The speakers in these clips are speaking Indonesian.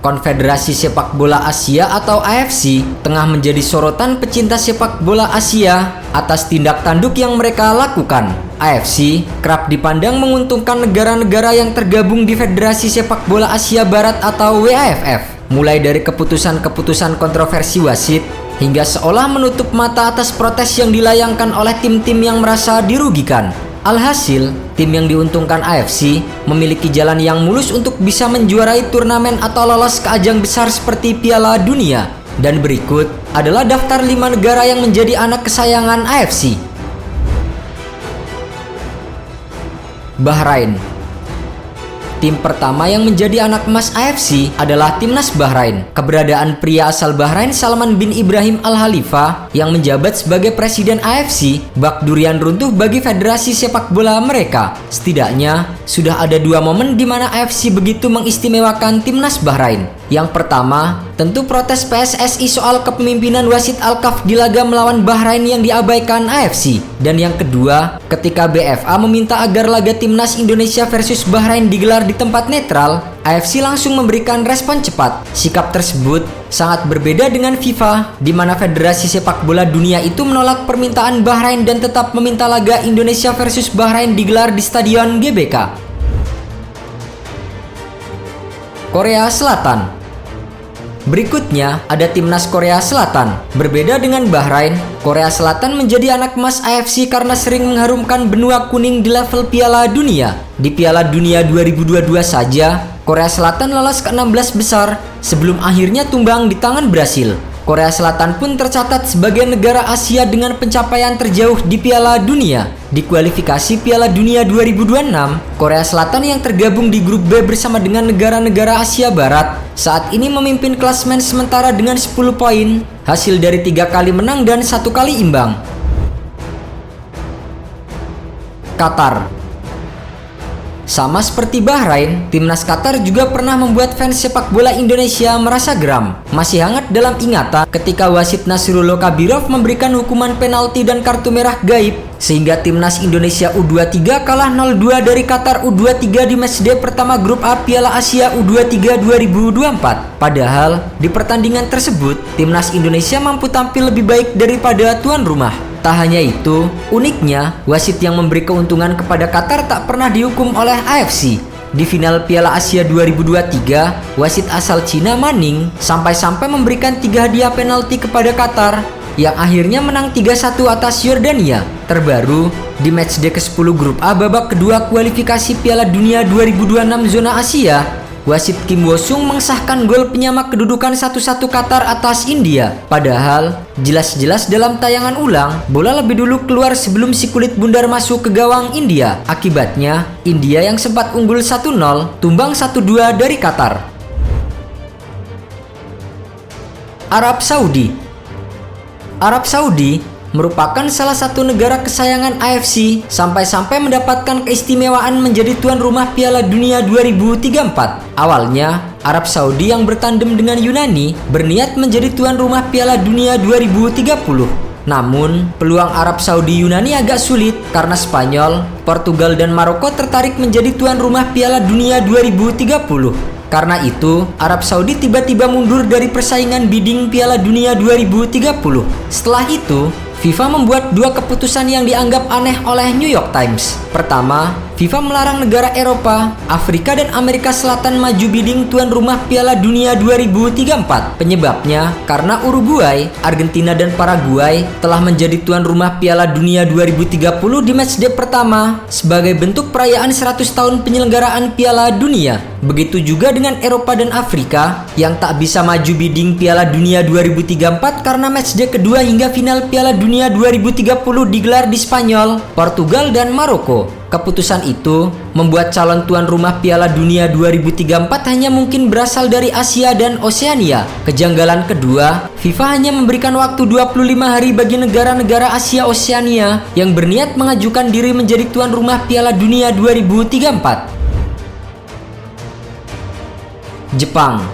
Konfederasi Sepak Bola Asia atau AFC tengah menjadi sorotan pecinta sepak bola Asia atas tindak tanduk yang mereka lakukan. AFC kerap dipandang menguntungkan negara-negara yang tergabung di Federasi Sepak Bola Asia Barat atau WAFF, mulai dari keputusan-keputusan kontroversi wasit hingga seolah menutup mata atas protes yang dilayangkan oleh tim-tim yang merasa dirugikan. Alhasil, tim yang diuntungkan AFC memiliki jalan yang mulus untuk bisa menjuarai turnamen atau lolos ke ajang besar seperti Piala Dunia. Dan berikut adalah daftar 5 negara yang menjadi anak kesayangan AFC. Bahrain. Tim pertama yang menjadi anak emas AFC adalah Timnas Bahrain. Keberadaan pria asal Bahrain Salman bin Ibrahim Al-Khalifa yang menjabat sebagai presiden AFC bak durian runtuh bagi federasi sepak bola mereka. Setidaknya sudah ada 2 momen di mana AFC begitu mengistimewakan Timnas Bahrain. Yang pertama, tentu protes PSSI soal kepemimpinan wasit Al-Kaf di laga melawan Bahrain yang diabaikan AFC. Dan yang kedua, ketika BFA meminta agar laga Timnas Indonesia versus Bahrain digelar di tempat netral, AFC langsung memberikan respon cepat. Sikap tersebut sangat berbeda dengan FIFA, di mana Federasi Sepak Bola Dunia itu menolak permintaan Bahrain dan tetap meminta laga Indonesia versus Bahrain digelar di Stadion GBK. Korea Selatan. Berikutnya ada Timnas Korea Selatan. Berbeda dengan Bahrain, Korea Selatan menjadi anak emas AFC karena sering mengharumkan benua kuning di level Piala Dunia. Di Piala Dunia 2022 saja, Korea Selatan lolos ke 16 besar sebelum akhirnya tumbang di tangan Brasil. Korea Selatan pun tercatat sebagai negara Asia dengan pencapaian terjauh di Piala Dunia. Di kualifikasi Piala Dunia 2026, Korea Selatan yang tergabung di grup B bersama dengan negara-negara Asia Barat saat ini memimpin klasemen sementara dengan 10 poin, hasil dari 3 kali menang dan 1 kali imbang. Qatar. Sama seperti Bahrain, Timnas Qatar juga pernah membuat fans sepak bola Indonesia merasa geram. Masih hangat dalam ingatan ketika wasit Nasrullah Kabirov memberikan hukuman penalti dan kartu merah gaib, sehingga Timnas Indonesia U23 kalah 0-2 dari Qatar U23 di matchday pertama grup A Piala Asia U23 2024. Padahal, di pertandingan tersebut, Timnas Indonesia mampu tampil lebih baik daripada tuan rumah. Tak hanya itu, uniknya, wasit yang memberi keuntungan kepada Qatar tak pernah dihukum oleh AFC. Di final Piala Asia 2023, wasit asal Cina Manning sampai-sampai memberikan 3 hadiah penalti kepada Qatar, yang akhirnya menang 3-1 atas Yordania. Terbaru, di matchday ke-10 grup A babak kedua kualifikasi Piala Dunia 2026 zona Asia, wasit Kim Wo-sung mengesahkan gol penyama kedudukan 1-1 Qatar atas India. Padahal, jelas-jelas dalam tayangan ulang, bola lebih dulu keluar sebelum si kulit bundar masuk ke gawang India. Akibatnya, India yang sempat unggul 1-0, tumbang 1-2 dari Qatar. Arab Saudi. Arab Saudi merupakan salah satu negara kesayangan AFC sampai-sampai mendapatkan keistimewaan menjadi tuan rumah Piala Dunia 2034. Awalnya, Arab Saudi yang bertandem dengan Yunani berniat menjadi tuan rumah Piala Dunia 2030. Namun, peluang Arab Saudi Yunani agak sulit karena Spanyol, Portugal, dan Maroko tertarik menjadi tuan rumah Piala Dunia 2030. Karena itu, Arab Saudi tiba-tiba mundur dari persaingan bidding Piala Dunia 2030. Setelah itu, FIFA membuat 2 keputusan yang dianggap aneh oleh New York Times. Pertama, FIFA melarang negara Eropa, Afrika, dan Amerika Selatan maju bidding tuan rumah Piala Dunia 2034. Penyebabnya, karena Uruguay, Argentina, dan Paraguay telah menjadi tuan rumah Piala Dunia 2030 di matchday pertama sebagai bentuk perayaan 100 tahun penyelenggaraan Piala Dunia. Begitu juga dengan Eropa dan Afrika yang tak bisa maju bidding Piala Dunia 2034 karena matchday kedua hingga final Piala Dunia 2030 digelar di Spanyol, Portugal, dan Maroko. Keputusan itu membuat calon tuan rumah Piala Dunia 2034 hanya mungkin berasal dari Asia dan Oseania. Kejanggalan kedua, FIFA hanya memberikan waktu 25 hari bagi negara-negara Asia Oseania yang berniat mengajukan diri menjadi tuan rumah Piala Dunia 2034. Jepang.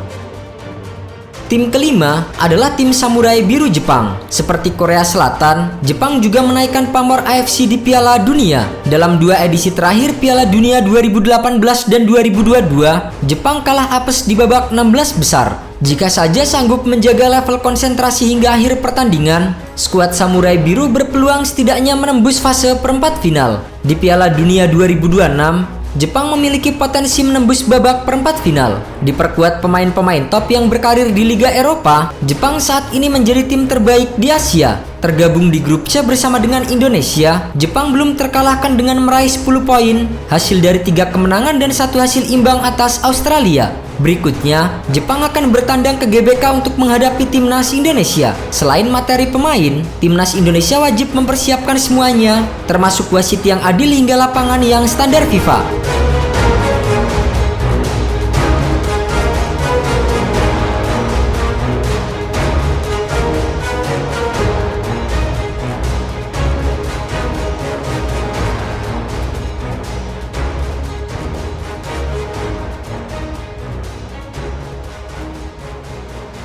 Tim kelima adalah tim Samurai Biru Jepang. Seperti Korea Selatan, Jepang juga menaikkan pamor AFC di Piala Dunia. Dalam 2 edisi terakhir Piala Dunia 2018 dan 2022, Jepang kalah apes di babak 16 besar. Jika saja sanggup menjaga level konsentrasi hingga akhir pertandingan, skuad Samurai Biru berpeluang setidaknya menembus fase perempat final. Di Piala Dunia 2026, Jepang memiliki potensi menembus babak perempat final. Diperkuat pemain-pemain top yang berkarir di Liga Eropa, Jepang saat ini menjadi tim terbaik di Asia. Tergabung di grup C bersama dengan Indonesia, Jepang belum terkalahkan dengan meraih 10 poin, hasil dari 3 kemenangan dan 1 hasil imbang atas Australia. Berikutnya, Jepang akan bertandang ke GBK untuk menghadapi timnas Indonesia. Selain materi pemain, timnas Indonesia wajib mempersiapkan semuanya, termasuk wasit yang adil hingga lapangan yang standar FIFA.